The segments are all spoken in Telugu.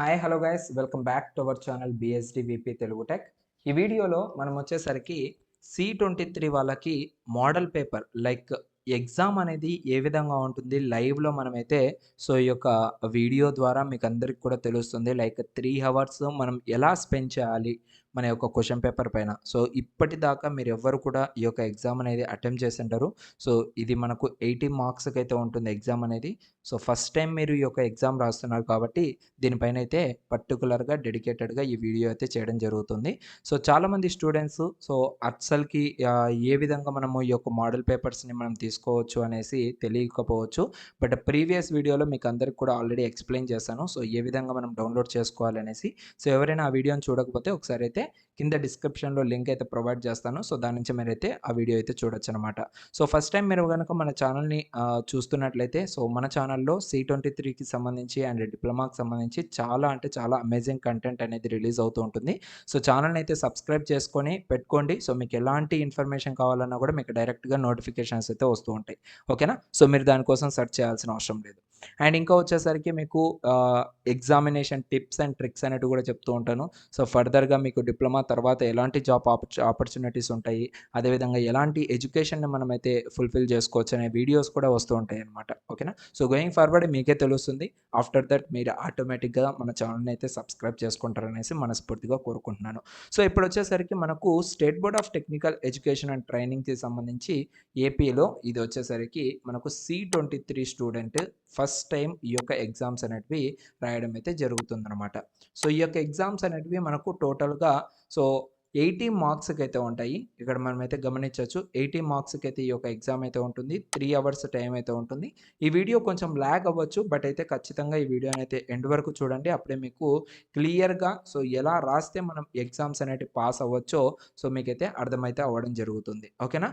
Hi hello guys welcome back to our channel BSD VP Telugu tech. ఈ వీడియోలో మనం వచ్చేసరికి C23 వాళ్ళకి మోడల్ పేపర్ లైక్ ఎగ్జామ్ అనేది ఏ విధంగా ఉంటుంది లైవ్లో మనమైతే ఈ యొక్క వీడియో ద్వారా మీకు అందరికి కూడా తెలుస్తుంది. లైక్ 3 అవర్స్ మనం ఎలా స్పెండ్ చేయాలి మన యొక్క క్వశ్చన్ పేపర్ పైన. ఇప్పటిదాకా మీరు ఎవ్వరు కూడా ఈ యొక్క ఎగ్జామ్ అనేది అటెంప్ట్ చేసి ఉంటారు. ఇది మనకు 80 మార్క్స్కి అయితే ఉంటుంది ఎగ్జామ్ అనేది. ఫస్ట్ టైం మీరు ఈ యొక్క ఎగ్జామ్ రాస్తున్నారు కాబట్టి దీనిపైన అయితే పర్టికులర్గా డెడికేటెడ్గా ఈ వీడియో అయితే చేయడం జరుగుతుంది. చాలామంది స్టూడెంట్స్ అస్సలకి ఏ విధంగా మనము ఈ యొక్క మోడల్ పేపర్స్ని మనం తీసుకోవచ్చు అనేసి తెలియకపోవచ్చు. బట్ ప్రీవియస్ వీడియోలో మీకు అందరికి కూడా ఆల్రెడీ ఎక్స్ప్లెయిన్ చేశాను. ఏ విధంగా మనం డౌన్లోడ్ చేసుకోవాలనేసి. ఎవరైనా ఆ వీడియోని చూడకపోతే ఒకసారి అయితే కింద డిస్క్రిప్షన్లో లింక్ అయితే ప్రొవైడ్ చేస్తాను. దాని నుంచి మీరైతే ఆ వీడియో అయితే చూడొచ్చు అనమాట. ఫస్ట్ టైం మీరు కనుక మన ఛానల్ని చూస్తున్నట్లయితే మన ఛానల్లో C23కి సంబంధించి అండ్ డిప్లొమాకి సంబంధించి చాలా అంటే చాలా అమేజింగ్ కంటెంట్ అనేది రిలీజ్ అవుతూ ఉంటుంది. ఛానల్ని అయితే సబ్స్క్రైబ్ చేసుకొని పెట్టుకోండి. మీకు ఎలాంటి ఇన్ఫర్మేషన్ కావాలన్నా కూడా మీకు డైరెక్ట్గా నోటిఫికేషన్స్ అయితే వస్తూ ఉంటాయి. ఓకేనా. మీరు దానికోసం సెర్చ్ చేయాల్సిన అవసరం లేదు. అండ్ ఇంకా వచ్చేసరికి మీకు ఎగ్జామినేషన్ టిప్స్ అండ్ ట్రిక్స్ అనేవి కూడా చెప్తూ ఉంటాను. ఫర్దర్గా మీకు డిప్లొమా తర్వాత ఎలాంటి జాబ్ ఆపర్చునిటీస్ ఉంటాయి, అదేవిధంగా ఎలాంటి ఎడ్యుకేషన్ని మనమైతే ఫుల్ఫిల్ చేసుకోవచ్చు అనే వీడియోస్ కూడా వస్తూ ఉంటాయి అనమాట. ఓకేనా. గోయింగ్ ఫార్వర్డ్ మీకే తెలుస్తుంది. ఆఫ్టర్ దట్ మీరు ఆటోమేటిక్గా మన ఛానల్ని అయితే సబ్స్క్రైబ్ చేసుకుంటారనేసి మనస్ఫూర్తిగా కోరుకుంటున్నాను. ఇప్పుడు వచ్చేసరికి మనకు state board of technical education and ట్రైనింగ్కి సంబంధించి ఏపీలో ఇది వచ్చేసరికి మనకు C23 స్టూడెంట్ ఫస్ట్ టైం ఈ యొక్క ఎగ్జామ్స్ అనేటివి రాయడం అయితే జరుగుతుందన్నమాట. ఈ యొక్క ఎగ్జామ్స్ అనేటివి మనకు టోటల్గా 80 మార్క్స్కి అయితే ఉంటాయి. ఇక్కడ మనమైతే గమనించవచ్చు 80 మార్క్స్కి అయితే ఈ యొక్క ఎగ్జామ్ అయితే ఉంటుంది. 3 అవర్స్ టైం అయితే ఉంటుంది. ఈ వీడియో కొంచెం ల్యాగ్ అవ్వచ్చు, బట్ అయితే ఖచ్చితంగా ఈ వీడియోని అయితే ఎండ్ వరకు చూడండి. అప్పుడే మీకు క్లియర్గా ఎలా రాస్తే మనం ఎగ్జామ్స్ అనేటివి పాస్ అవ్వచ్చో మీకైతే అర్థమైతే అవ్వడం జరుగుతుంది. ఓకేనా.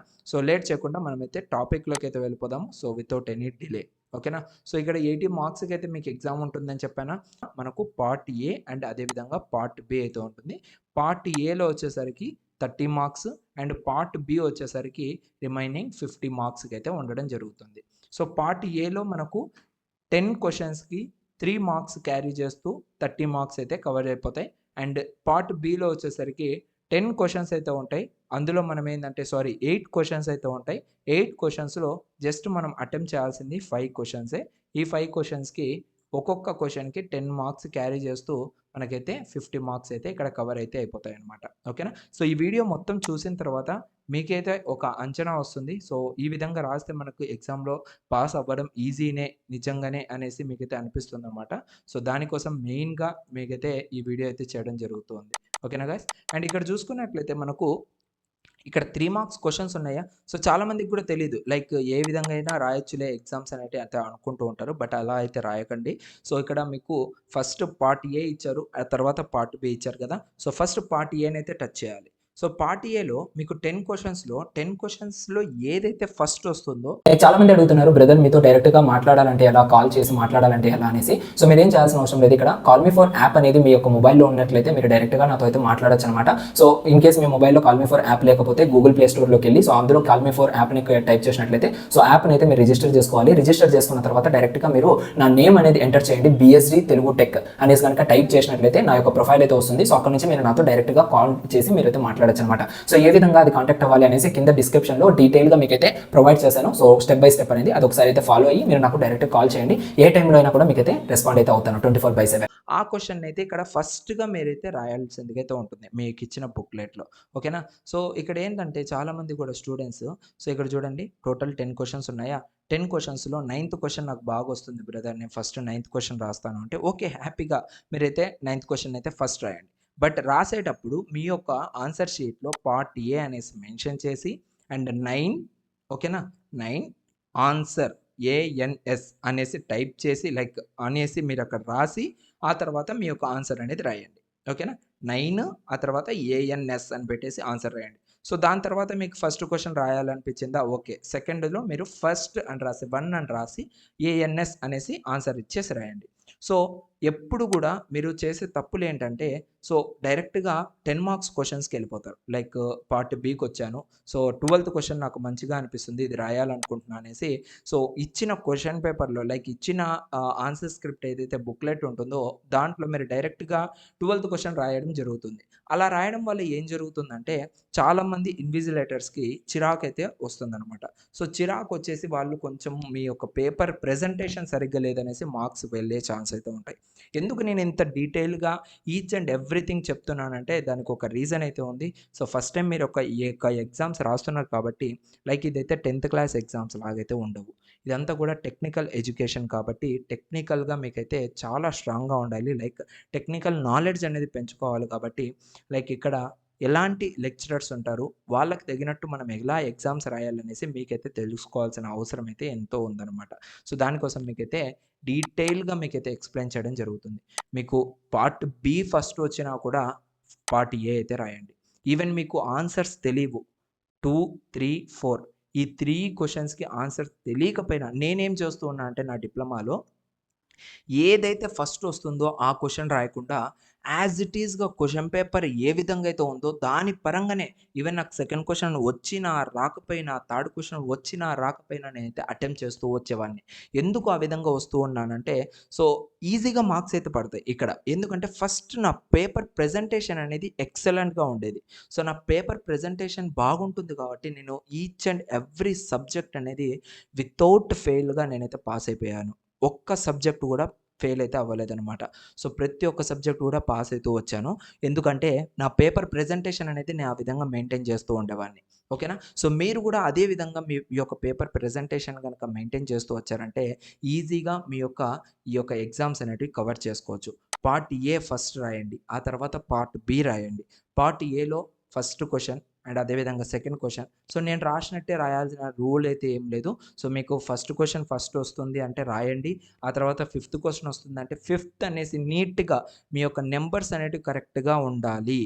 లేట్ చేయకుండా మనమైతే టాపిక్లోకి అయితే వెళ్ళిపోదాము. Without any delay. ఓకేనా. ఇక్కడ 80 మార్క్స్కి అయితే మీకు ఎగ్జామ్ ఉంటుందని చెప్పానా. మనకు పార్ట్ ఏ అండ్ అదేవిధంగా పార్ట్ బి అయితే ఉంటుంది. పార్ట్ ఏలో వచ్చేసరికి 30 మార్క్స్ అండ్ పార్ట్ బి వచ్చేసరికి రిమైనింగ్ 50 మార్క్స్కి అయితే ఉండడం జరుగుతుంది. పార్ట్ ఏలో మనకు 10 క్వశ్చన్స్కి 3 మార్క్స్ క్యారీ చేస్తూ 30 మార్క్స్ అయితే కవర్ అయిపోతాయి. అండ్ పార్ట్ బిలో వచ్చేసరికి 10 క్వశ్చన్స్ అయితే ఉంటాయి. అందులో మనం ఏంటంటే 8 క్వశ్చన్స్ అయితే ఉంటాయి. 8 క్వశ్చన్స్లో జస్ట్ మనం అటెంప్ట్ చేయాల్సింది 5 క్వశ్చన్సే. ఈ 5 క్వశ్చన్స్కి ఒక్కొక్క క్వశ్చన్కి 10 మార్క్స్ క్యారీ చేస్తూ మనకైతే 50 మార్క్స్ అయితే ఇక్కడ కవర్ అయితే అయిపోతాయి అనమాట. ఓకేనా. ఈ వీడియో మొత్తం చూసిన తర్వాత మీకైతే ఒక అంచనా వస్తుంది. ఈ విధంగా రాస్తే మనకు ఎగ్జామ్లో పాస్ అవ్వడం ఈజీనే నిజంగానే అనేసి మీకైతే అనిపిస్తుంది అనమాట. దానికోసం మెయిన్గా మీకైతే ఈ వీడియో అయితే చేయడం జరుగుతుంది. ఓకేనా గైస్. అండ్ ఇక్కడ చూసుకున్నట్లయితే మనకు ఇక్కడ 3 మార్క్స్ క్వశ్చన్స్ ఉన్నాయా. చాలామందికి కూడా తెలియదు లైక్ ఏ విధంగా అయినా రాయొచ్చులే ఎగ్జామ్స్ అనేవి అయితే అనుకుంటూ ఉంటారు. బట్ అలా అయితే రాయకండి. ఇక్కడ మీకు ఫస్ట్ పార్ట్ ఏ ఇచ్చారు, ఆ తర్వాత పార్ట్ బి ఇచ్చారు కదా. ఫస్ట్ పార్ట్ ఏనైతే టచ్ చేయాలి. పార్ట్ ఏలో మీకు 10 క్వశ్చన్స్లో ఏదైతే ఫస్ట్ వస్తుందో చాలా మంది అడుగుతున్నారు, బ్రదర్ మీతో డైరెక్ట్గా మాట్లాడాలంటే ఎలా, కాల్ చేసి మాట్లాడాలంటే ఎలా అనేసి. మీరేం చేయాల్సిన అవసరం లేదు. ఇక్కడ కాల్ మీ ఫర్ యాప్ అనేది మీ యొక్క మొబైల్లో ఉన్నట్లయితే మీరు డైరెక్ట్గా నాతో అయితే మాట్లాడచ్చు అనమాట. ఇన్ కేస్ మీ మొబైల్లో కాల్ మీ ఫర్ యాప్ లేకపోతే గూగుల్ ప్లే స్టోర్లోకి వెళ్ళి అందులో కాల్ మీ ఫర్ యాప్ని టైప్ చేసినట్లయితే యాప్ని అయితే మీరు రిజిస్టర్ చేసుకోవాలి. రిజిస్టర్ చేసుకున్న తర్వాత డైరెక్ట్గా మీరు నా నేమ్ అనేది ఎంటర్ చేయండి, బిఎస్డి తెలుగు టెక్ అనేసి కనుక టైప్ చేసినట్లయితే నా యొక్క ప్రొఫైల్ అయితే వస్తుంది. అక్కడ నుంచి మీరు నాతో డైరెక్ట్గా కాల్ చేసి మీరు అయితే మాట్లాడచ్చు అనమాట. ఏ విధంగా అది కాంటాక్ట్ అవ్వాలి అనేసి కింద డిస్క్రిప్షన్లో డీటెయిల్గా మీకైతే ప్రొవైడ్ చేశాను. స్టెప్ బై స్టెప్ అనేది అది ఒకసారి అయితే ఫాలో అయ్యి మీరు నాకు డైరెక్ట్ కాల్ చేయండి. ఏ టైంలో అయినా కూడా మీకైతే రెస్పాండ్ అయితే అవుతాను 24/7. ఆ క్వశ్చన్ అయితే ఇక్కడ ఫస్ట్గా మీరైతే రాయాల్సిందిగా అయితే ఉంటుంది మీకు ఇచ్చిన బుక్లెట్లో. ఓకేనా. ఇక్కడ ఏంటంటే చాలామంది కూడా స్టూడెంట్స్ ఇక్కడ చూడండి టోటల్ 10 క్వశ్చన్స్ ఉన్నాయా. 10 క్వశ్చన్స్లో 9th క్వశ్చన్ నాకు బాగా వస్తుంది బ్రదర్, నేను ఫస్ట్ 9th క్వశ్చన్ రాస్తాను అంటే ఓకే, హ్యాపీగా మీరైతే 9th క్వశ్చన్ అయితే ఫస్ట్ రాయండి. బట్ రాసేటప్పుడు మీ యొక్క ఆన్సర్ షీట్లో పార్ట్ ఏ అనేసి మెన్షన్ చేసి అండ్ 9, ఓకేనా, 9 ఆన్సర్ ANS అనేసి టైప్ చేసి లైక్ అనేసి మీరు అక్కడ రాసి ఆ తర్వాత మీ యొక్క ఆన్సర్ అనేది రాయండి. ఓకేనా. 9 ఆ తర్వాత ANS అని పెట్టేసి ఆన్సర్ రాయండి. దాని తర్వాత మీకు ఫస్ట్ క్వశ్చన్ రాయాలనిపించిందా, ఓకే, సెకండ్లో మీరు ఫస్ట్ అని రాసి 1 అని రాసి ANS అనేసి ఆన్సర్ ఇచ్చేసి రాయండి. ఎప్పుడు కూడా మీరు చేసే తప్పులేంటంటే, సో డైరెక్ట్‌గా 10 మార్క్స్ క్వెషన్స్‌కెళ్ళిపోతారు. లైక్ పార్ట్ బికొచ్చాను. సో 12థ్ క్వెషన్ నాకు మంచిగా అనిపిస్తుంది. ఇది రాయాలనుకుంటున్నా అనేసి సో ఇచ్చిన క్వెషన్ పేపర్‌లో లైక్ ఇచ్చిన ఆన్సర్ స్క్రిప్ట్ ఏదైతే బుక్‌లెట్ ఉంటుందో దాంట్లో మీరు డైరెక్ట్‌గా 12థ్ క్వెషన్ రాయడం జరుగుతుంది. అలా రాయడం వల్ల ఏం జరుగుతుందంటే చాలామంది ఇన్విజిలేటర్స్‌కి చిరాకైతే వస్తుందనమాట. సో చిరాకొచ్చేసి వాళ్ళు కొంచెం మీ యొక్క పేపర్ ప్రెజెంటేషన్ సరిగ్గా లేదనేసి మార్క్స్ వెళ్ళే ఛాన్స్ అయితే ఉంటాయి. ఎందుకు నేను ఇంత డీటెయిల్‌గా ఈచ్ అండ్ ఎవ్రీథింగ్ చెప్తున్నానంటే దానికి ఒక రీజన్ అయితే ఉంది. సో ఫస్ట్ టైమ్ మీరు ఈ యొక్క ఎగ్జామ్స్ రాస్తున్నారు కాబట్టి లైక్ ఇదైతే 10థ్ క్లాస్ ఎగ్జామ్స్ లాగైతే ఉండవు. ఇదంతా కూడా టెక్నికల్ ఎడ్యుకేషన్ కాబట్టి టెక్నికల్‌గా మీకైతే చాలా స్ట్రాంగ్‌గా ఉండాలి. లైక్ టెక్నికల్ నాలెడ్జ్ అనేది పెంచుకోవాలి కాబట్టి లైక్ ఇక్కడ ఎలాంటి లెక్చరర్స్ ఉంటారు, వాళ్ళకి తగినట్టు మనం ఎలా ఎగ్జామ్స్ రాయాలనేసి మీకైతే తెలుసుకోవాల్సిన అవసరం అయితే ఎంతో ఉందనమాట. సో దానికోసం మీకైతే డీటెయిల్‌గా మీకైతే ఎక్స్‌ప్లెయిన్ చేయడం జరుగుతుంది. మీకు పార్ట్ బి ఫస్ట్ వచ్చినా కూడా పార్ట్ ఏ అయితే రాయండి. ఈవెన్ మీకు ఆన్సర్స్ తెలీవు 2, 3, 4 ఈ 3 క్వెషన్స్‌కి ఆన్సర్ తెలియకపోయినా నేనేం చేస్తూ ఉన్నా అంటే నా డిప్లొమాలో ఏదైతే ఫస్ట్ వస్తుందో ఆ క్వెషన్ రాయకుండా యాజ్ ఇట్ ఈస్‌గా క్వెషన్ పేపర్ ఏ విధంగా అయితే ఉందో దాని పరంగానే ఈవెన్ నాకు సెకండ్ క్వెషన్ వచ్చినా, రాకపోయినా, థర్డ్ క్వెషన్ వచ్చినా, రాకపోయినా నేనైతే అటెంప్ట్ చేస్తూ వచ్చేవాడిని. ఎందుకు ఆ విధంగా వస్తూ ఉన్నానంటే సో ఈజీగా మార్క్స్ అయితే పడతాయి ఇక్కడ. ఎందుకంటే ఫస్ట్ నా పేపర్ ప్రెజెంటేషన్ అనేది ఎక్సలెంట్‌గా ఉండేది. సో నా పేపర్ ప్రెజెంటేషన్ బాగుంటుంది కాబట్టి నేను ఈచ్ అండ్ ఎవ్రీ సబ్జెక్ట్ అనేది వితౌట్ ఫెయిల్‌గా నేనైతే పాస్ అయిపోయాను. ఒక్క సబ్జెక్ట్ కూడా ఫెయిల్ అయితే అవ్వలేదనమాట. సో ప్రతి ఒక్క సబ్జెక్ట్ కూడా పాస్ అయితూ వచ్చాను. ఎందుకంటే నా పేపర్ ప్రెజెంటేషన్ అనేది నేను ఆ విధంగా మెయింటైన్ చేస్తూ ఉండేవాడిని. ఓకేనా? సో మీరు కూడా అదే విధంగా మీ ఈ యొక్క పేపర్ ప్రెజెంటేషన్ గనక మెయింటైన్ చేస్తూ వచ్చారంటే ఈజీగా మీ యొక్క ఈ యొక్క ఎగ్జామ్స్ అనేటివి కవర్ చేసుకోవచ్చు. పార్ట్ ఏ ఫస్ట్ రాయండి. ఆ తర్వాత పార్ట్ బి రాయండి. పార్ట్ ఏలో ఫస్ట్ క్వెషన్ అండ్ అదేవిధంగా సెకండ్ క్వెషన్. సో నేను రాసినట్టే రాయాల్సిన రూల్ అయితే ఏం లేదు. సో మీకు ఫస్ట్ క్వెషన్ ఫస్ట్ వస్తుంది అంటే రాయండి. ఆ తర్వాత ఫిఫ్త్ క్వెషన్ వస్తుందంటే ఫిఫ్త్ అనేసి నీట్‌గా మీ యొక్క నంబర్స్ అనేటివి కరెక్ట్‌గా ఉండాలి.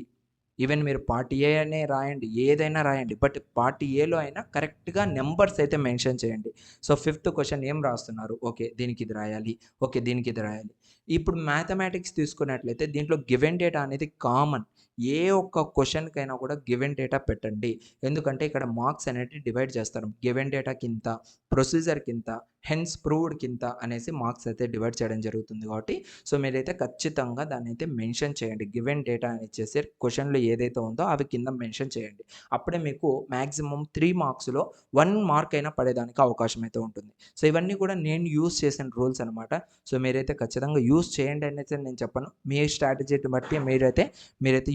ఈవెన్ మీరు పార్ట్ ఏ అనే రాయండి. ఏదైనా రాయండి. బట్ పార్ట్ ఏలో అయినా కరెక్ట్‌గా నంబర్స్ అయితే మెన్షన్ చేయండి. సో ఫిఫ్త్ క్వెషన్ ఏం రాస్తున్నారు? ఓకే. దీనికి ఇది రాయాలి. ఓకే. దీనికి ఇది రాయాలి. ఇప్పుడు మ్యాథమెటిక్స్ తీసుకున్నట్లయితే దీంట్లో గివెన్ డేటా అనేది కామన్. ఏ ఒక్క క్వెషన్‌కైనా కూడా గివెన్ డేటా పెట్టండి. ఎందుకంటే ఇక్కడ మార్క్స్ అనేటివి డివైడ్ చేస్తారు. గివెన్ డేటాకింత, ప్రొసీజర్‌కింత, హెన్స్ ప్రూవ్డ్‌కింత అనేసి మార్క్స్ అయితే డివైడ్ చేయడం జరుగుతుంది కాబట్టి సో మీరైతే ఖచ్చితంగా దాన్నైతే మెన్షన్ చేయండి. గివెన్ డేటా అని ఇచ్చేసి క్వెషన్‌లో ఏదైతే ఉందో అవి కింద మెన్షన్ చేయండి. అప్పుడే మీకు మాక్సిమం 3 మార్క్స్‌లో 1 మార్క్ అయినా పడేదానికి అవకాశం అయితే ఉంటుంది. సో ఇవన్నీ కూడా నేను యూజ్ చేసిన రూల్స్ అనమాట. సో మీరైతే ఖచ్చితంగా యూజ్ చేయండి అనేసి నేను చెప్పను. మీ స్ట్రాటజీని బట్టి మీరైతే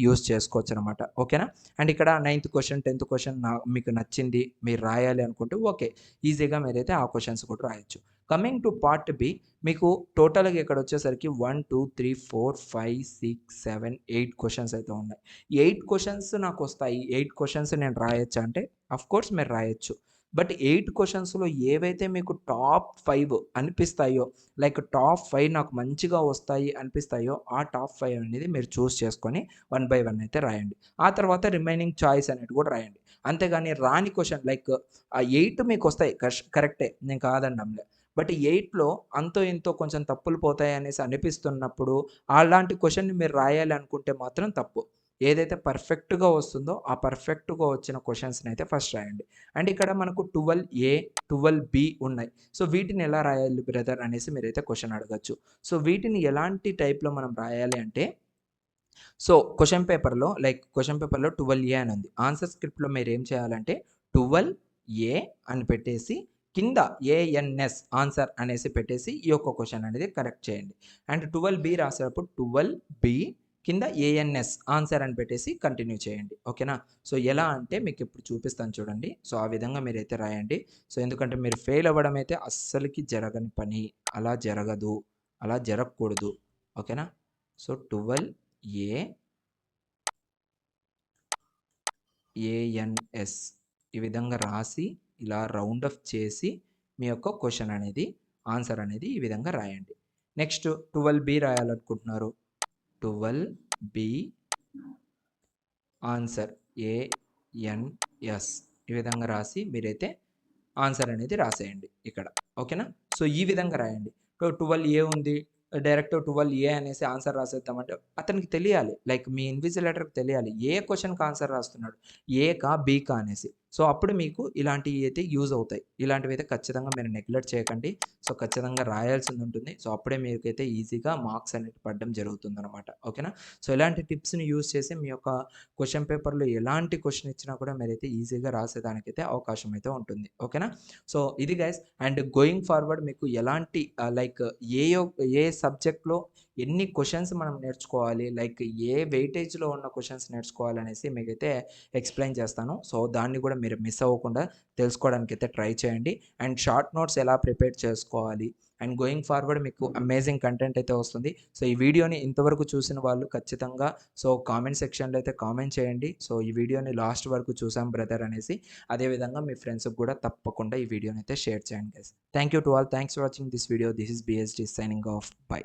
యూజ్ చేసుకోవచ్చనమాట. ఓకేనా? అండ్ ఇక్కడ 9థ్ క్వెషన్, 10థ్ క్వెషన్ మీకు నచ్చింది, మీరు రాయాలి అనుకుంటే ఓకే. ఈజీగా మీరైతే ఆ క్వెషన్స్ కూడా రాయొచ్చు. కమింగ్ టు పార్ట్ బి మీకు టోటల్‌గా ఇక్కడొచ్చేసరికి 1, 2, 3, 4, 5, 6, 7, 8 క్వెషన్స్ అయితే ఉన్నాయి. ఈ 8 క్వెషన్స్ నాకొస్తాయి. 8 క్వెషన్స్ నేను రాయొచ్చా అంటే ఆఫ్‌కోర్స్ మీరు రాయొచ్చు. బట్ 8 క్వెషన్స్‌లో ఏవైతే మీకు టాప్ 5 అనిపిస్తాయో లైక్ టాప్ 5 నాకు మంచిగా వస్తాయి అనిపిస్తాయో ఆ టాప్ 5 అనేది మీరు చూజ్ చేసుకొని 1 బై 1 అయితే రాయండి. ఆ తర్వాత రిమైనింగ్ చాయిస్ అనేది కూడా రాయండి. అంతేగాని రాని క్వెషన్ లైక్ ఆ 8 మీకొస్తాయి కరెక్టే. నేను కాదనడంలే. బట్ 8లో అంతో ఇంతో కొంచెం తప్పులు పోతాయి అనేసి అనిపిస్తున్నప్పుడు అలాంటి క్వెషన్‌ని మీరు రాయాలి అనుకుంటే మాత్రం తప్పు. ఏదైతే పర్ఫెక్ట్‌గా వస్తుందో ఆ పర్ఫెక్ట్‌గా వచ్చిన క్వెషన్స్‌ని అయితే ఫస్ట్ రాయండి. అండ్ ఇక్కడ మనకు 12 12 ఉన్నాయి. సో వీటిని ఎలా రాయాలి బ్రదర్ అనేసి మీరైతే క్వెషన్ అడగొచ్చు. సో వీటిని ఎలాంటి టైప్‌లో మనం రాయాలి అంటే సో క్వెషన్ పేపర్‌లో లైక్ క్వెషన్ పేపర్‌లో 12 అని ఉంది. ఆన్సర్ స్క్రిప్ట్‌లో మీరేం చేయాలంటే 12 అని పెట్టేసి కింద ఏఎన్ఎస్ ఆన్సర్ అనేసి పెట్టేసి ఈ యొక్క క్వెషన్ అనేది కరెక్ట్ చేయండి. అండ్ 12 రాసేటప్పుడు 12 కింద ఏఎన్ఎస్ ఆన్సర్ అని పెట్టేసి కంటిన్యూ చేయండి. ఓకేనా? సో ఎలా అంటే మీకు ఇప్పుడు చూపిస్తాను చూడండి. సో ఆ విధంగా మీరైతే రాయండి. సో ఎందుకంటే మీరు ఫెయిల్ అవ్వడం అయితే అస్సలకి జరగని పని. అలా జరగదు. అలా జరగకూడదు. ఓకేనా? సో 12 ఏఎన్ఎస్ ఈ విధంగా రాసి ఇలా రౌండ్ అప్ చేసి మీ యొక్క క్వెషన్ అనేది ఆన్సర్ అనేది ఈ విధంగా రాయండి. నెక్స్ట్ 12 రాయాలనుకుంటున్నారు. 12 ఆన్సర్ ఏఎన్ఎస్ ఈ విధంగా రాసి మీరైతే ఆన్సర్ అనేది రాసేయండి ఇక్కడ. ఓకేనా? సో ఈ విధంగా రాయండి. 12 ఉంది. డైరెక్ట్ 12A అనేసి ఆన్సర్ రాసేద్దామంటే అతనికి తెలియాలి. లైక్ మీ ఇన్విజిలేటర్‌కి తెలియాలి. ఏ క్వెషన్‌కి ఆన్సర్ రాస్తున్నాడు. ఏకా? బీకా? అనేసి. సో, అప్పుడు మీకు ఇలాంటియి అయితే యూజ్ అవుతాయి. ఇలాంటివైతే ఖచ్చితంగా మీరు నెగ్లెక్ట్ చేయకండి. సో, ఖచ్చితంగా రాయాల్సిందుంటుంది. సో, అప్పుడే మీకైతే ఈజీగా మార్క్స్ అనేవి పడడం జరుగుతుందనమాట. ఓకేనా? సో, ఇలాంటి టిప్స్‌ని యూజ్ చేసి మీ యొక్క క్వెషన్ పేపర్‌లో ఎలాంటి క్వెషన్ ఇచ్చినా కూడా మీరైతే ఈజీగా రాసేదానికైతే అవకాశం అయితే ఉంటుంది. ఓకేనా? సో, ఇది గైస్. అండ్ గోయింగ్ ఫార్వర్డ్ మీకు ఎలాంటి లైక్ ఏ సబ్జెక్ట్‌లో ఎన్ని క్వెషన్స్ మనం నేర్చుకోవాలి, లైక్ ఏ వెయిటేజ్‌లో ఉన్న క్వెషన్స్ నేర్చుకోవాలనేసి మీకైతే ఎక్స్‌ప్లెయిన్ చేస్తాను. సో, దాన్ని కూడా మీరు మిస్ అవ్వకుండా తెలుసుకోవడానికైతే ట్రై చేయండి. అండ్ షార్ట్ నోట్స్ ఎలా ప్రిపేర్ చేసుకోవాలి అండ్ గోయింగ్ ఫార్వర్డ్ మీకు అమేజింగ్ కంటెంట్ అయితే వస్తుంది. సో, ఈ వీడియోని ఇంతవరకు చూసిన వాళ్ళు ఖచ్చితంగా సో, కామెంట్ సెక్షన్‌లో అయితే కామెంట్ చేయండి. సో, ఈ వీడియోని లాస్ట్ వరకు చూసాం బ్రదర్ అనేసి. అదేవిధంగా మీ ఫ్రెండ్స్‌కి కూడా తప్పకుండా ఈ వీడియోని అయితే షేర్ చేయండి guys. Thank you to all. Thanks for watching this video. This is BSD signing off. By.